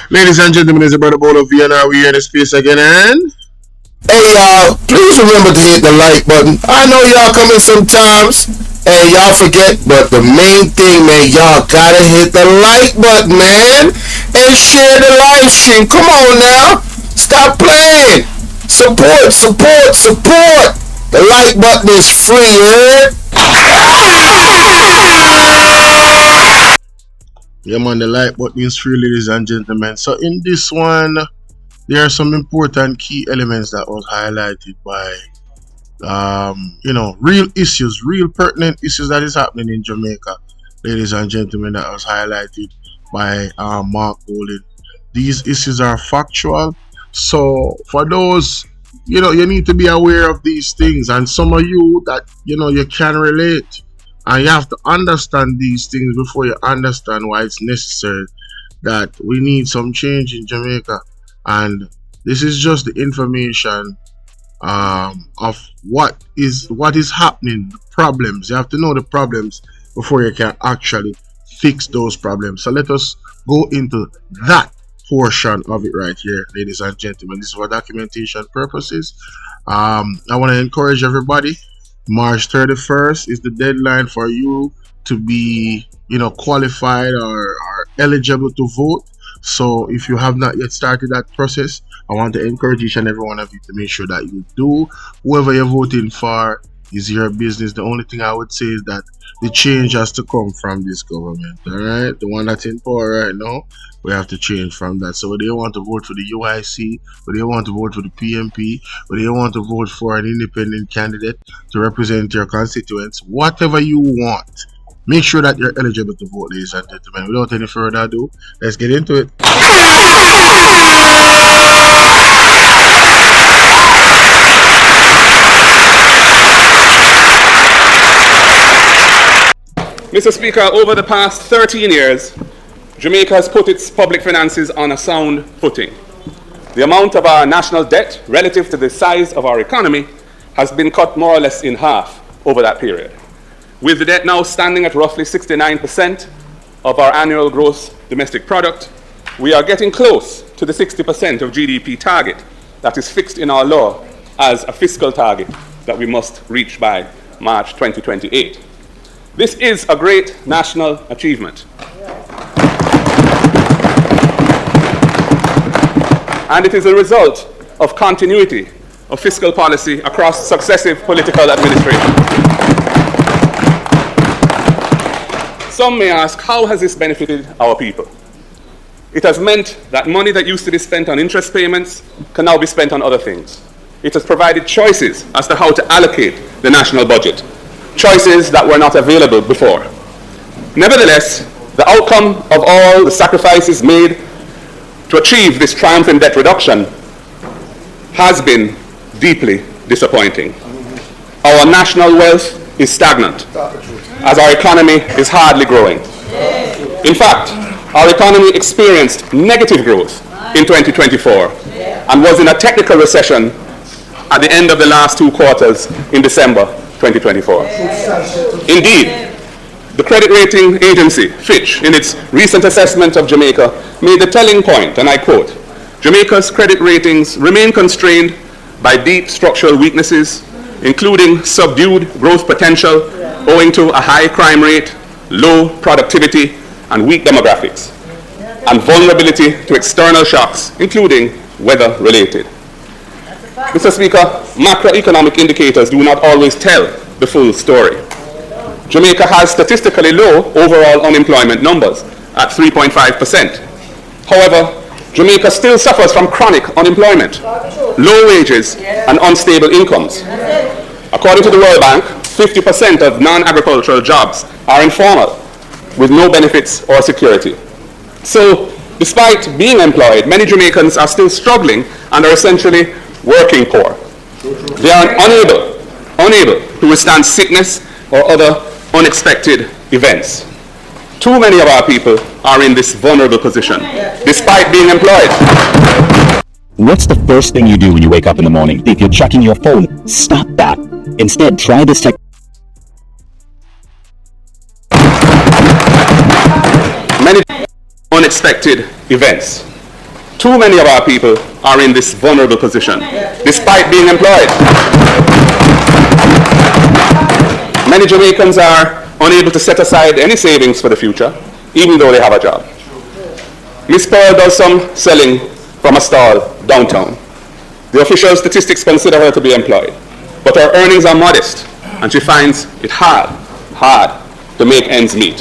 Ladies and gentlemen, it's your brother Bolo VNR. We here in the space again, and hey y'all, please remember to hit the like button. I know y'all come in sometimes and y'all forget, but the main thing, man, y'all gotta hit the like button, man, and share the live stream. Come on now, stop playing. Support, support, support. The like button is free, yeah? yeah, man, the like button is free, ladies and gentlemen. So in this one, there are some important key elements that was highlighted by real issues, real pertinent issues that is happening in Jamaica, ladies and gentlemen, that was highlighted by Mark Golden. These issues are factual, so for those, you need to be aware of these things, and some of you that you can relate, and you have to understand these things before you understand why it's necessary that we need some change in Jamaica. And this is just the information of what is happening, the problems. You have to know the problems before you can actually fix those problems. So let us go into that portion of it right here, ladies and gentlemen. This is for documentation purposes. I want to encourage everybody. March 31st is the deadline for you to be qualified or eligible to vote. So if you have not yet started that process, I want to encourage each and every one of you to make sure that you do. Whoever you're voting for is your business. The only thing I would say is that the change has to come from this government, all right? The one that's in power right now, we have to change from that. So whether you want to vote for the UIC, whether you want to vote for the PMP, whether you want to vote for an independent candidate to represent your constituents, whatever you want, make sure that you're eligible to vote, ladies and gentlemen. Without any further ado, let's get into it. Mr. Speaker, over the past 13 years, Jamaica has put its public finances on a sound footing. The amount of our national debt relative to the size of our economy has been cut more or less in half over that period, with the debt now standing at roughly 69% of our annual gross domestic product. We are getting close to the 60% of GDP target that is fixed in our law as a fiscal target that we must reach by March 2028. This is a great national achievement. And it is a result of continuity of fiscal policy across successive political administrations. Some may ask, how has this benefited our people? It has meant that money that used to be spent on interest payments can now be spent on other things. It has provided choices as to how to allocate the national budget, choices that were not available before. Nevertheless, the outcome of all the sacrifices made to achieve this triumph in debt reduction has been deeply disappointing. Our national wealth is stagnant, as our economy is hardly growing. In fact, our economy experienced negative growth in 2024 and was in a technical recession at the end of the last 2 quarters in December 2024. Indeed, the credit rating agency, Fitch, in its recent assessment of Jamaica, made the telling point, and I quote, "Jamaica's credit ratings remain constrained by deep structural weaknesses, including subdued growth potential owing to a high crime rate, low productivity, and weak demographics, and vulnerability to external shocks, including weather-related." Mr. Speaker, macroeconomic indicators do not always tell the full story. Jamaica has statistically low overall unemployment numbers at 3.5%. However, Jamaica still suffers from chronic unemployment, low wages, and unstable incomes. According to the World Bank, 50% of non-agricultural jobs are informal, with no benefits or security. So, despite being employed, many Jamaicans are still struggling and are essentially working poor. They are unable to withstand sickness or other unexpected events. Too many of our people are in this vulnerable position, despite being employed. What's the first thing you do when you wake up in the morning? If you're checking your phone, stop that. Instead, try this technique. Many unexpected events. Too many of our people are in this vulnerable position, despite being employed. Many Jamaicans are unable to set aside any savings for the future, even though they have a job. Miss Pearl does some selling from a stall downtown. The official statistics consider her to be employed, but her earnings are modest, and she finds it hard to make ends meet.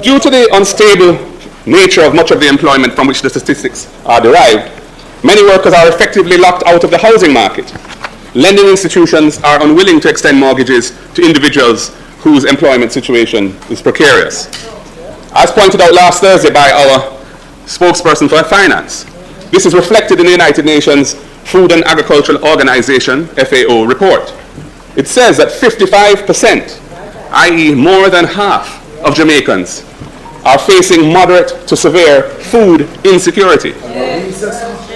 Due to the unstable nature of much of the employment from which the statistics are derived, many workers are effectively locked out of the housing market. Lending institutions are unwilling to extend mortgages to individuals whose employment situation is precarious. As pointed out last Thursday by our spokesperson for finance, this is reflected in the United Nations Food and Agricultural Organization, FAO, report. It says that 55%, i.e. more than half of Jamaicans, are facing moderate to severe food insecurity.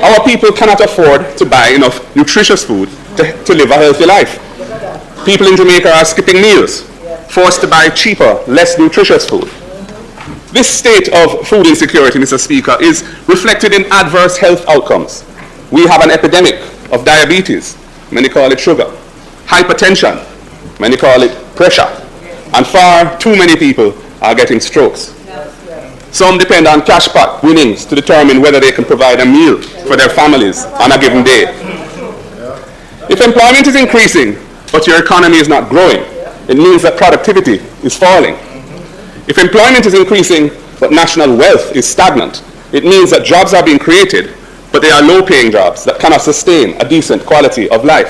Our people cannot afford to buy enough nutritious food to live a healthy life. People in Jamaica are skipping meals, forced to buy cheaper, less nutritious food. This state of food insecurity, Mr. Speaker, is reflected in adverse health outcomes. We have an epidemic of diabetes, many call it sugar, hypertension, many call it pressure, and far too many people are getting strokes. Some depend on cash pot winnings to determine whether they can provide a meal for their families on a given day. If employment is increasing, but your economy is not growing, it means that productivity is falling. If employment is increasing, but national wealth is stagnant, it means that jobs are being created, but they are low-paying jobs that cannot sustain a decent quality of life.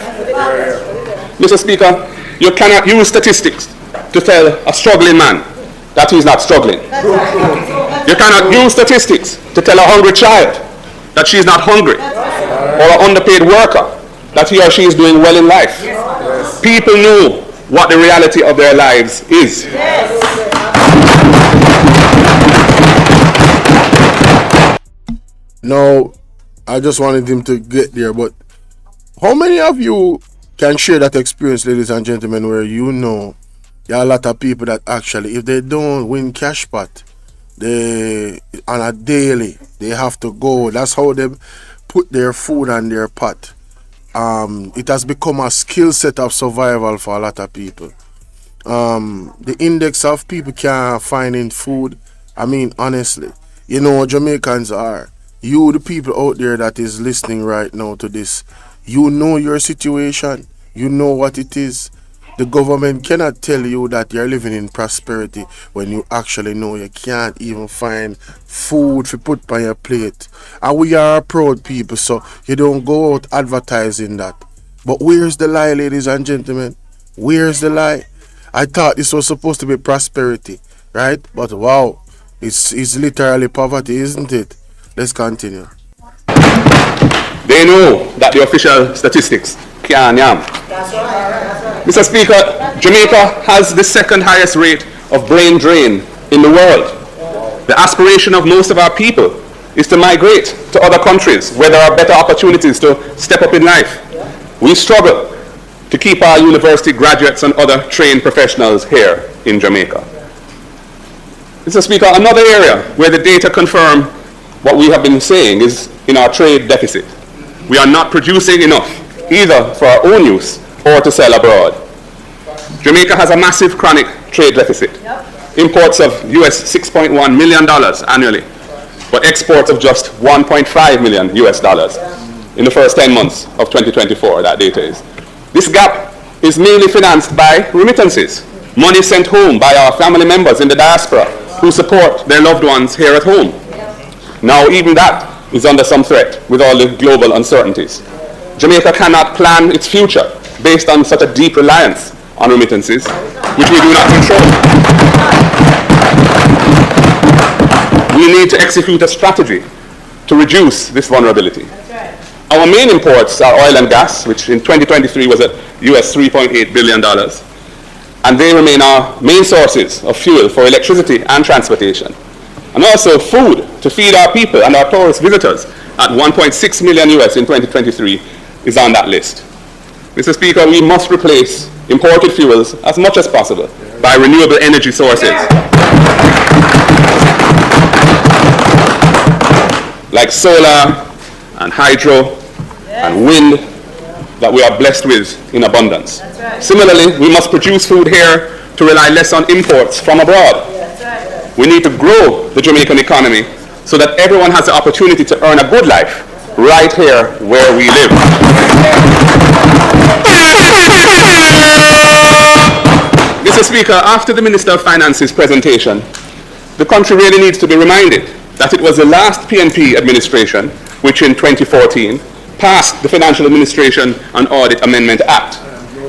Mr. Speaker, you cannot use statistics to tell a struggling man that he's not struggling. You cannot use statistics to tell a hungry child that she's not hungry, or an underpaid worker that he or she is doing well in life. People know what the reality of their lives is. Now, I just wanted him to get there, but how many of you can share that experience, ladies and gentlemen, where you know there are a lot of people that actually, if they don't win cash pot, they on a daily, they have to go. That's how they put their food on their pot. It has become a skill set of survival for a lot of people. The index of people can't finding food. I mean, honestly, you know, Jamaicans are. You, the people out there that is listening right now to this, you know your situation. You know what it is. The government cannot tell you that you're living in prosperity when you actually know you can't even find food to put on your plate. And we are a proud people, so you don't go out advertising that. But where's the lie, ladies and gentlemen? Where's the lie? I thought this was supposed to be prosperity, right? But wow, it's literally poverty, isn't it? Let's continue. They know that the official statistics can't yam. Mr. Speaker, Jamaica has the second highest rate of brain drain in the world. The aspiration of most of our people is to migrate to other countries where there are better opportunities to step up in life. We struggle to keep our university graduates and other trained professionals here in Jamaica. Mr. Speaker, another area where the data confirm what we have been saying is in our trade deficit. We are not producing enough, either for our own use or to sell abroad. Jamaica has a massive chronic trade deficit. Imports of US $6.1 million annually, but exports of just $1.5 million in the first 10 months of 2024, that data is. This gap is mainly financed by remittances, money sent home by our family members in the diaspora who support their loved ones here at home. Now even that is under some threat with all the global uncertainties. Jamaica cannot plan its future based on such a deep reliance on remittances, which we do not control. We need to execute a strategy to reduce this vulnerability. Our main imports are oil and gas, which in 2023 was at US $3.8 billion. And they remain our main sources of fuel for electricity and transportation. And also food to feed our people and our tourist visitors at $1.6 million US in 2023 is on that list. Mr. Speaker, we must replace imported fuels as much as possible by renewable energy sources. like solar and hydro and wind that we are blessed with in abundance. Similarly, we must produce food here to rely less on imports from abroad. We need to grow the Jamaican economy so that everyone has the opportunity to earn a good life right here where we live. Mr. Speaker, after the Minister of Finance's presentation, the country really needs to be reminded that it was the last PNP administration which in 2014 passed the Financial Administration and Audit Amendment Act.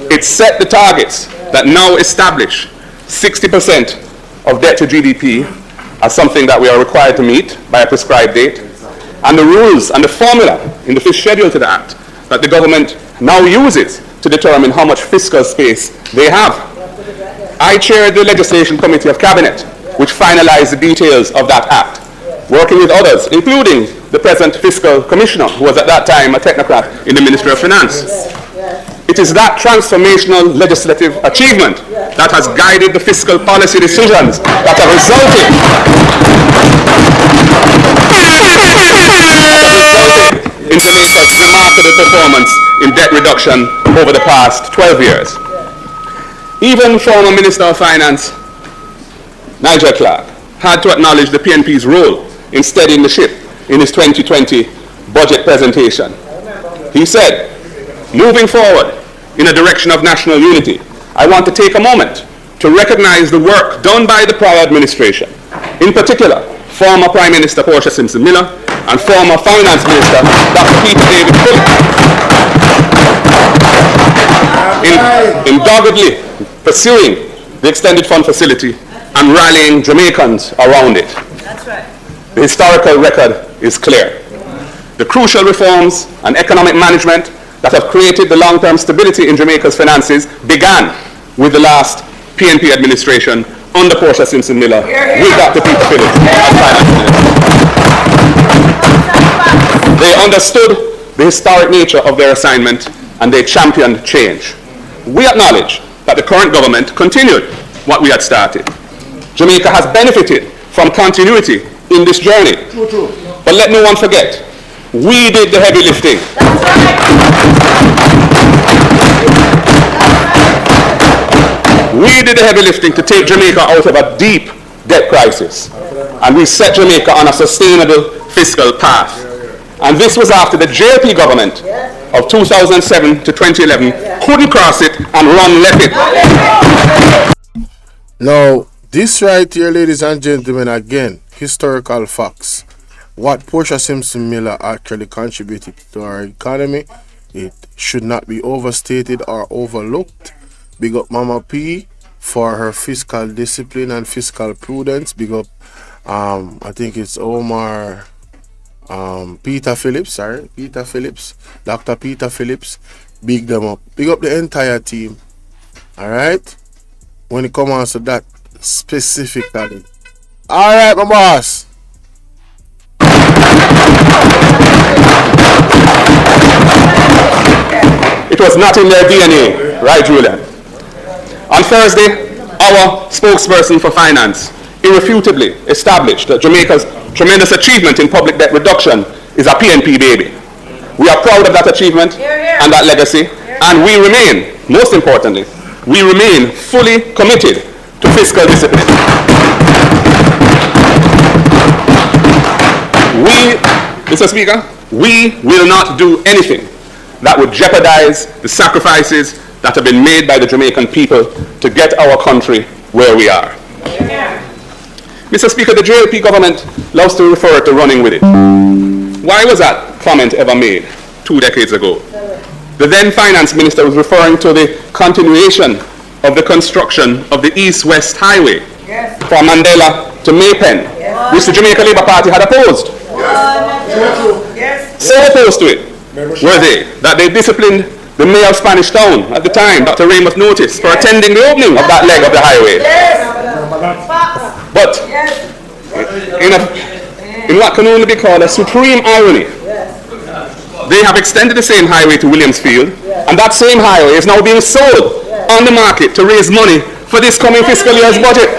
It set the targets that now establish 60% of debt to GDP as something that we are required to meet by a prescribed date, and the rules and the formula in the fifth schedule to the Act that the government now uses to determine how much fiscal space they have. I chaired the Legislation Committee of Cabinet, which finalized the details of that Act, working with others, including the present Fiscal Commissioner, who was at that time a technocrat in the Ministry of Finance. It is that transformational legislative achievement that has guided the fiscal policy decisions that have resulted in Jamaica's remarkable performance in debt reduction over the past 12 years. Even former Minister of Finance Nigel Clark had to acknowledge the PNP's role in steadying the ship in his 2020 budget presentation. He said, "Moving forward in a direction of national unity, I want to take a moment to recognize the work done by the prior administration, in particular, former Prime Minister Portia Simpson Miller and former Finance Minister Dr. Peter David Phillips, in doggedly pursuing the extended fund facility and rallying Jamaicans around it." That's right. The historical record is clear. The crucial reforms and economic management that have created the long-term stability in Jamaica's finances began with the last PNP administration under Portia Simpson Miller with Dr. Peter Phillips as Finance Minister. They understood the historic nature of their assignment and they championed change. We acknowledge that the current government continued what we had started. Jamaica has benefited from continuity in this journey. But let no one forget, we did the heavy lifting. We did the heavy lifting to take Jamaica out of a deep debt crisis. And we set Jamaica on a sustainable fiscal path. And this was after the JLP government of 2007 to 2011 couldn't cross it and run left it. Now, this right here, ladies and gentlemen, again, historical facts. What Portia Simpson Miller actually contributed to our economy, it should not be overstated or overlooked. Big up Mama P for her fiscal discipline and fiscal prudence. Big up, I think it's Peter Phillips, Dr. Peter Phillips. Big them up. Big up the entire team. All right. When it comes to that specifically. All right, my boss. It was not in their DNA, right, Julian? On Thursday, our spokesperson for finance irrefutably established that Jamaica's tremendous achievement in public debt reduction is a PNP baby. We are proud of that achievement and that legacy, and we remain, most importantly, we remain fully committed to fiscal discipline. Mr. Speaker, we will not do anything that would jeopardize the sacrifices that have been made by the Jamaican people to get our country where we are. Mr. Speaker, the JLP government loves to refer to running with it. Why was that comment ever made 2 decades ago? The then finance minister was referring to the continuation of the construction of the East-West Highway from Mandela to Maypen, which the Jamaica Labour Party had opposed. So opposed to it were they that they disciplined the mayor of Spanish Town at the time, Dr. Ramos Notice, for attending the opening of that leg of the highway. But in what can only be called a supreme irony, they have extended the same highway to Williamsfield, and that same highway is now being sold on the market to raise money for this coming fiscal year's budget.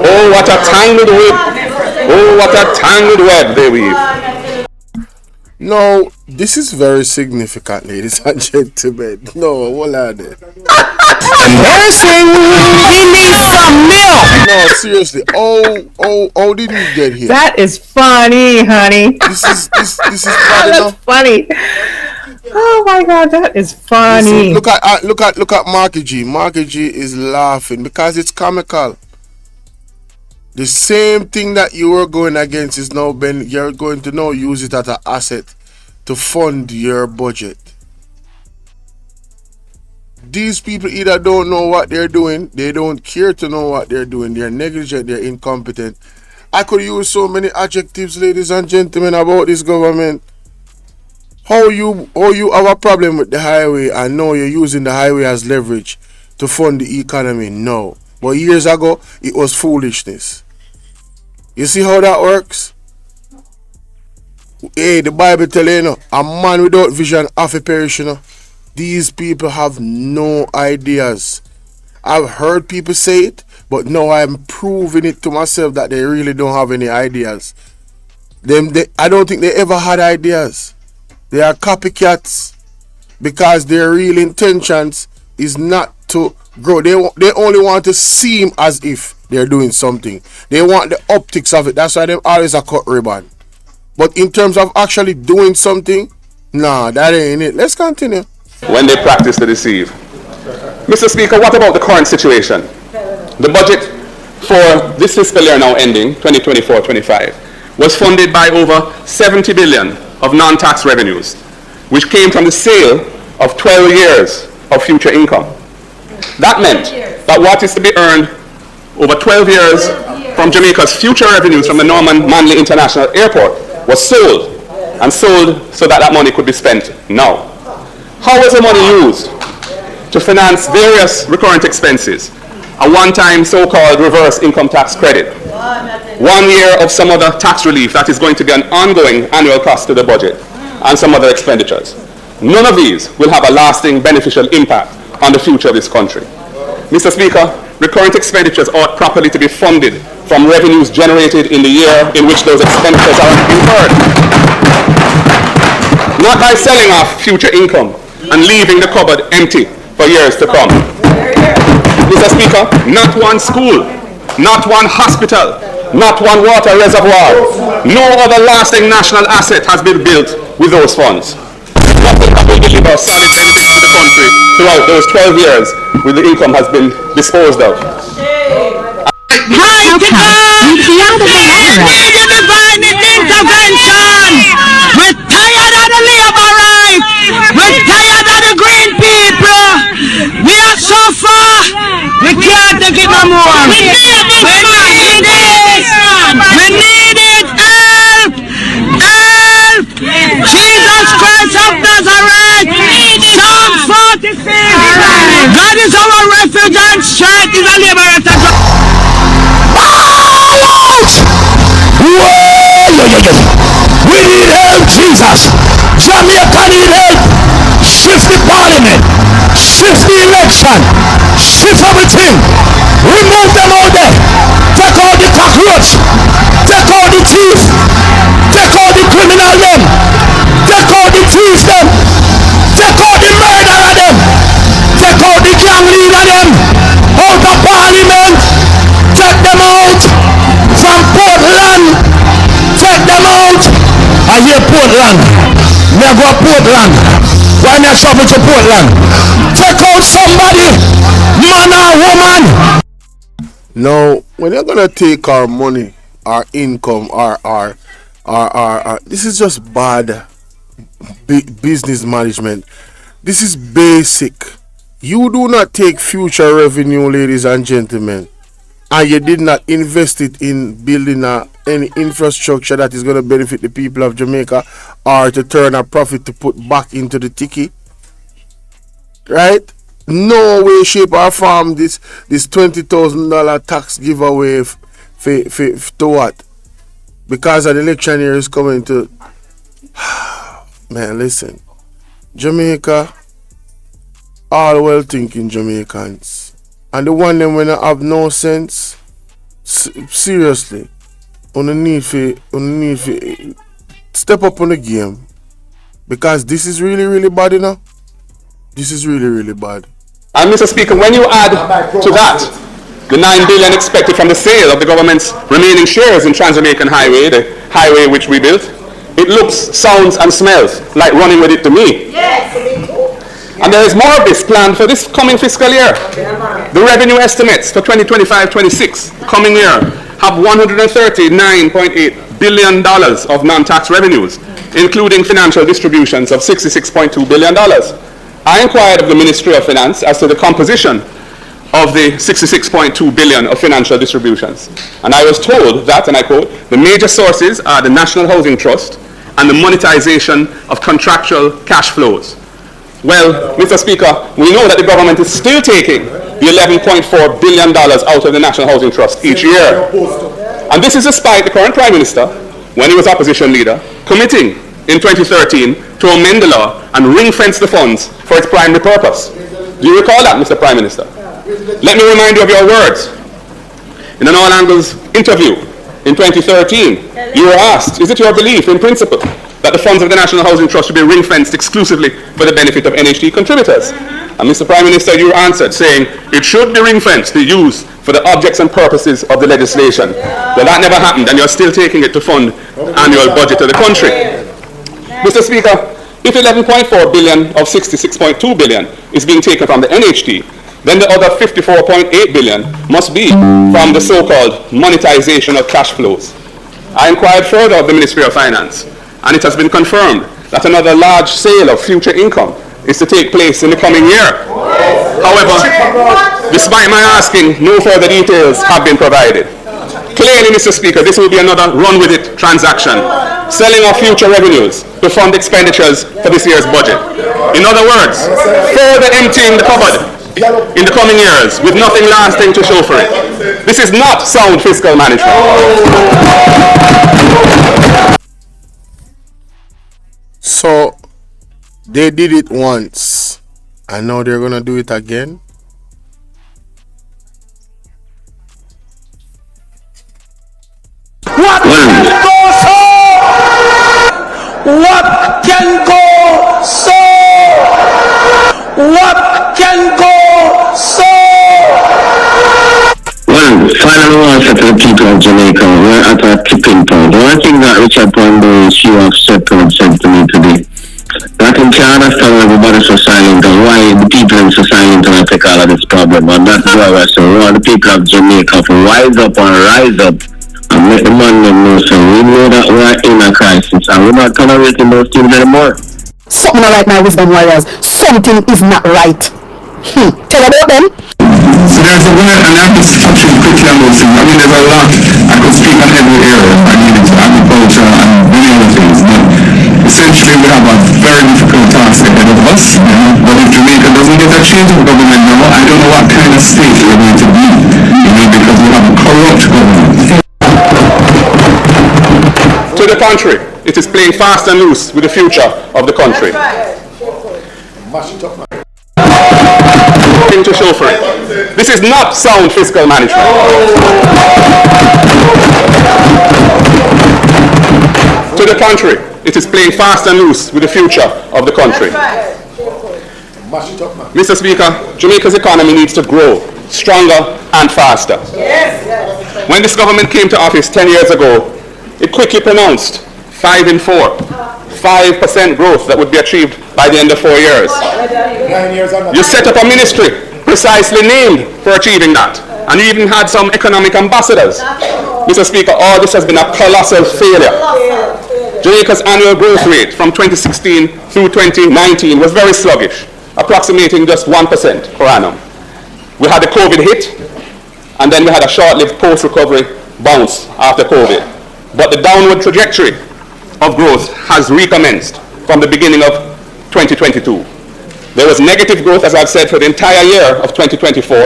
Oh, what a tangled web Oh, what a tangled web they weave. No, this is very significant, ladies and gentlemen. No, hold on there. Embarrassing. We need some milk. No, seriously. How did we get here? That is funny, honey. This is bad That's enough. funny. Oh my God, that is funny. Look at Marky G. Marky G is laughing because it's comical. The same thing that you were going against is now you're going to now use it as an asset to fund your budget. These people either don't know what they're doing, they don't care to know what they're doing, they're negligent, they're incompetent. I could use so many adjectives, ladies and gentlemen, about this government. How you have a problem with the highway and now you're using the highway as leverage to fund the economy? No. But years ago, it was foolishness. You see how that works? Hey, the Bible tell you, a man without vision half a perish. These people have no ideas. I've heard people say it, but now I'm proving it to myself that they really don't have any ideas. I don't think they ever had ideas. They are copycats because their real intentions is not to grow. They only want to seem as if they're doing something. They want the optics of it. That's why they always a cut ribbon. But in terms of actually doing something, nah, that ain't it. Let's continue. When they practice to deceive. Mr. Speaker, what about the current situation? The budget for this fiscal year now ending, 2024-25, was funded by over 70 billion of non-tax revenues, which came from the sale of 12 years of future income. That meant that what is to be earned over 12 years from Jamaica's future revenues from the Norman Manley International Airport was sold, and sold so that that money could be spent now. How was the money used? To finance various recurrent expenses, a one-time so-called reverse income tax credit, 1 year of some other tax relief that is going to be an ongoing annual cost to the budget, and some other expenditures. None of these will have a lasting beneficial impact on the future of this country. Mr. Speaker, recurrent expenditures ought properly to be funded from revenues generated in the year in which those expenditures are incurred, not by selling off future income and leaving the cupboard empty for years to come. Mr. Speaker, not one school, not one hospital, not one water reservoir, no other lasting national asset has been built with those funds. Nothing that will deliver sanity to the country throughout those 12 years when the income has been disposed of. Mighty God, we need your divine intervention. We're tired of the labor rights. We're tired of the green people. We are so far. We can't take it no more. We need it. We need it. Help. Help. Jesus Christ of Nazareth. Psalm 46. God is our refuge and strength is a liberator. We need help, Jesus. Jamaica need help. Shift the parliament. Shift the election. Shift everything. Remove them out there. Take out the cockroach. Take out the thief. Take out the criminal them. Take out the thief them. Take out the murderer them. Take out the gang leader them. Out of parliament. Take them out from Portland. Take them out. I hear Portland. Never Portland. Why not travel to Portland? Take out somebody, man or woman. Now, when you're gonna take our money, our income, our this is just bad business management. This is basic. You do not take future revenue, ladies and gentlemen, and you did not invest it in building any infrastructure that is going to benefit the people of Jamaica, or to turn a profit to put back into the ticky, right? No way, shape, or form this $20,000 tax giveaway to what? Because an election year is coming to. Man, listen, Jamaica, all well-thinking Jamaicans, and the one them when I have no sense, seriously, need to step up on the game because this is really, really bad, you know. This is really, really bad. And Mr. Speaker, when you add to that the $9 billion expected from the sale of the government's remaining shares in Trans-American Highway, the highway which we built, it looks, sounds and smells like running with it to me. Yes. And there is more of this planned for this coming fiscal year. The revenue estimates for 2025-26, coming year, have $139.8 billion of non-tax revenues, including financial distributions of $66.2 billion. I inquired of the Ministry of Finance as to the composition of the $66.2 billion of financial distributions. And I was told that, and I quote, the major sources are the National Housing Trust and the monetization of contractual cash flows. Well, Mr. Speaker, we know that the government is still taking the $11.4 billion out of the National Housing Trust each year. And this is despite the current Prime Minister, when he was opposition leader, committing in 2013 to amend the law and ring-fence the funds for its primary purpose. Do you recall that, Mr. Prime Minister? Let me remind you of your words. In an All Angles interview in 2013, you were asked, is it your belief in principle that the funds of the National Housing Trust should be ring-fenced exclusively for the benefit of NHT contributors? And Mr. Prime Minister, you answered saying it should be ring-fenced to use for the objects and purposes of the legislation. Well, that never happened, and you're still taking it to fund annual budget of the country. Mr. Speaker, if 11.4 billion of 66.2 billion is being taken from the NHT, then the other 54.8 billion must be from the so-called monetization of cash flows. I inquired further of the Ministry of Finance, and it has been confirmed that another large sale of future income is to take place in the coming year. However, despite my asking, no further details have been provided. Clearly, Mr. Speaker, this will be another run-with-it transaction, selling off future revenues to fund expenditures for this year's budget. In other words, further emptying the cupboard in the coming years with nothing lasting to show for it. This is not sound fiscal management. So, they did it once, and now they're gonna do it again. What can go so? What can go so? What can go so? Well, final answer to the people of Jamaica. We're at a tipping point. One thing that Richard Pondo, CEO of Fiscal, said to me today, that he can't understand why everybody's so silent and why the people are so silent and I take all of this problem. And that's why I say we want the people of Jamaica to rise up and rise up and make the man them know. So we know that we're in a crisis and we're not tolerating those things anymore. Something not right now, wisdom warriors. Something is not right. Tell about them. So there's a way, and I have to touch it quickly on those things. I mean, there's a lot. I could speak on every area. I mean, it's agriculture and many other things. But essentially, we have a very difficult task ahead of us. You know? But if Jamaica doesn't get a change of government now, I don't know what kind of state we're going to be. You know, because we have a corrupt government. To the contrary, it is playing fast and loose with the future of the country. To show for it. This is not sound fiscal management. To the contrary, it is playing fast and loose with the future of the country. Mr. Speaker, Jamaica's economy needs to grow stronger and faster. When this government came to office 10 years ago, it quickly pronounced 5 in 4. 5% growth that would be achieved by the end of 4 years. You set up a ministry precisely named for achieving that. And you even had some economic ambassadors. Mr. Speaker, all this has been a colossal failure. Jamaica's annual growth rate from 2016 through 2019 was very sluggish, approximating just 1% per annum. We had the COVID hit, and then we had a short-lived post-recovery bounce after COVID. But the downward trajectory of growth has recommenced from the beginning of 2022. There was negative growth, as I've said, for the entire year of 2024,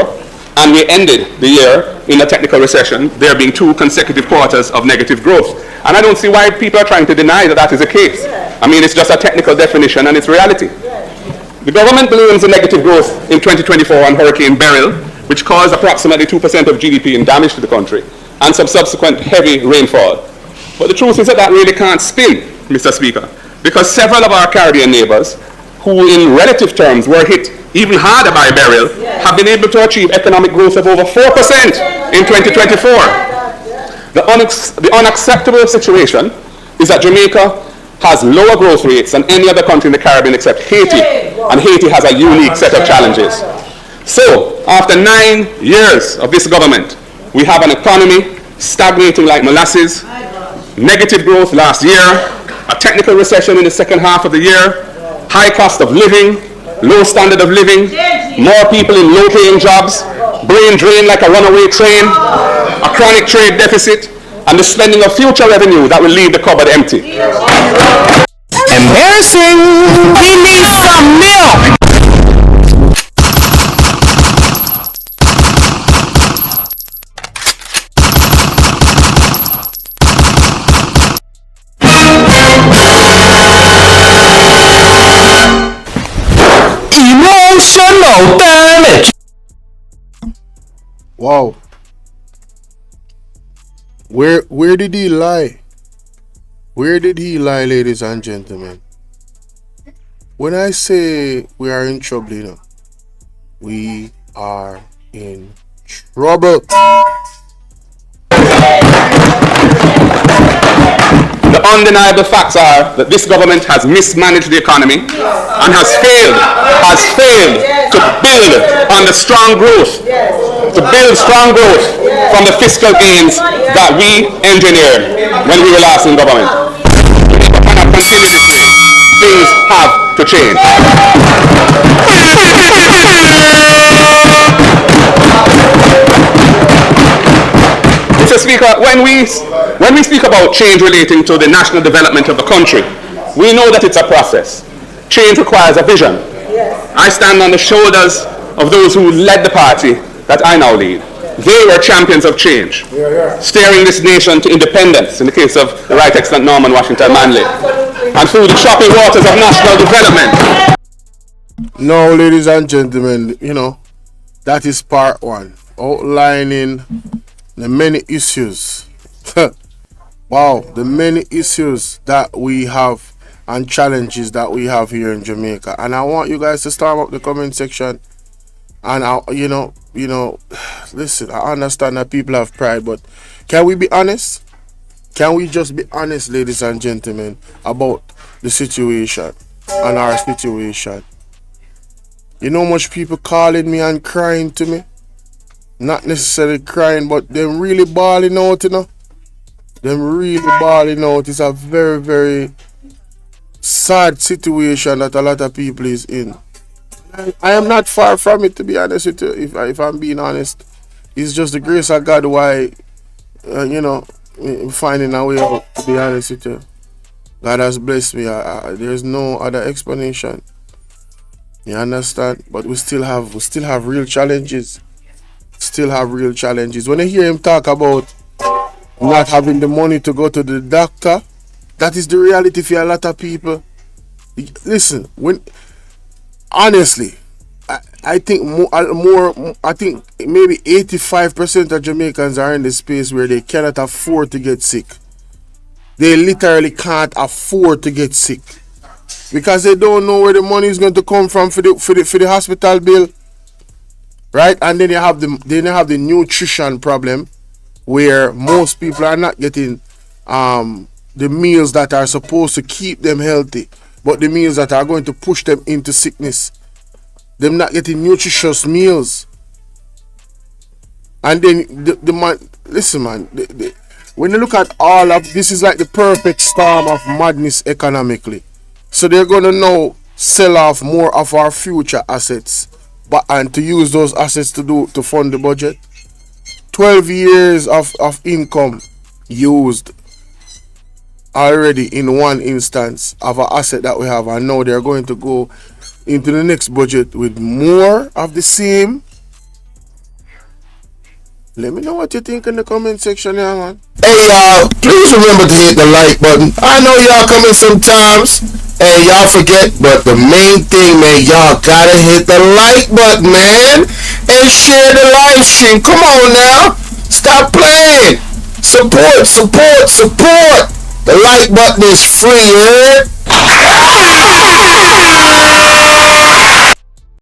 and we ended the year in a technical recession, there being 2 consecutive quarters of negative growth. And I don't see why people are trying to deny that that is the case. I mean, it's just a technical definition and it's reality. The government blames the negative growth in 2024 on Hurricane Beryl, which caused approximately 2% of GDP in damage to the country. and some subsequent heavy rainfall. But the truth is that that really can't spin, Mr. Speaker, because several of our Caribbean neighbors, who in relative terms were hit even harder by burial, have been able to achieve economic growth of over 4% in 2024. The unacceptable situation is that Jamaica has lower growth rates than any other country in the Caribbean except Haiti, and Haiti has a unique set of challenges. So, after 9 years of this government, we have an economy stagnating like molasses, negative growth last year, a technical recession in the second half of the year, high cost of living, low standard of living, more people in low-paying jobs, brain drain like a runaway train, a chronic trade deficit, and the spending of future revenue that will leave the cupboard empty. Embarrassing! We need some milk! Emotional damage! Wow. Where did he lie? Where did he lie, ladies and gentlemen? When I say we are in trouble, you know, we are in trouble. The undeniable facts are that this government has mismanaged the economy and has failed to build on the strong growth, from the fiscal gains that we engineered when we were last in government. Things have to change. Mr. Speaker, when we speak about change relating to the national development of the country, we know that it's a process. Change requires a vision. I stand on the shoulders of those who led the party that I now lead. They were champions of change, steering this nation to independence in the case of the Right Excellent Norman Washington Manley, and through the choppy waters of national development. Now, ladies and gentlemen, you know, that is part one, outlining the many issues. Wow, the many issues that we have and challenges that we have here in Jamaica. And I want you guys to start up the comment section. And you know, listen, I understand that people have pride, but can we be honest? Can we just be honest, ladies and gentlemen, about the situation and our situation? You know, much people calling me and crying to me. Not necessarily crying, but them really bawling out, you know. Them really bawling out. It's a very, very sad situation that a lot of people is in. I am not far from it, to be honest with you. If I'm being honest, it's just the grace of God why, you know, finding a way out. To be honest with you, God has blessed me. There's no other explanation. You understand? But we still have real challenges. Still have real challenges. When I hear him talk about not having the money to go to the doctor, that is the reality for a lot of people. Listen, honestly, I think I think maybe 85% of Jamaicans are in the space where they cannot afford to get sick. They literally can't afford to get sick because they don't know where the money is going to come from for the hospital bill, right? And then you have the nutrition problem, where most people are not getting the meals that are supposed to keep them healthy, but the meals that are going to push them into sickness. Them not getting nutritious meals. And then the man, listen man, when you look at all of this, is like the perfect storm of madness economically. So they're gonna now sell off more of our future assets, and to use those assets to fund the budget. 12 years of income used already in one instance of an asset that we have, and now they're going to go into the next budget with more of the same. Let me know what you think in the comment section here, man. Hey y'all, please remember to hit the like button. I know y'all coming sometimes and y'all forget, but the main thing, man, y'all gotta hit the like button, man, and share the live stream. Come on now, stop playing. Support. The like button is free, heard?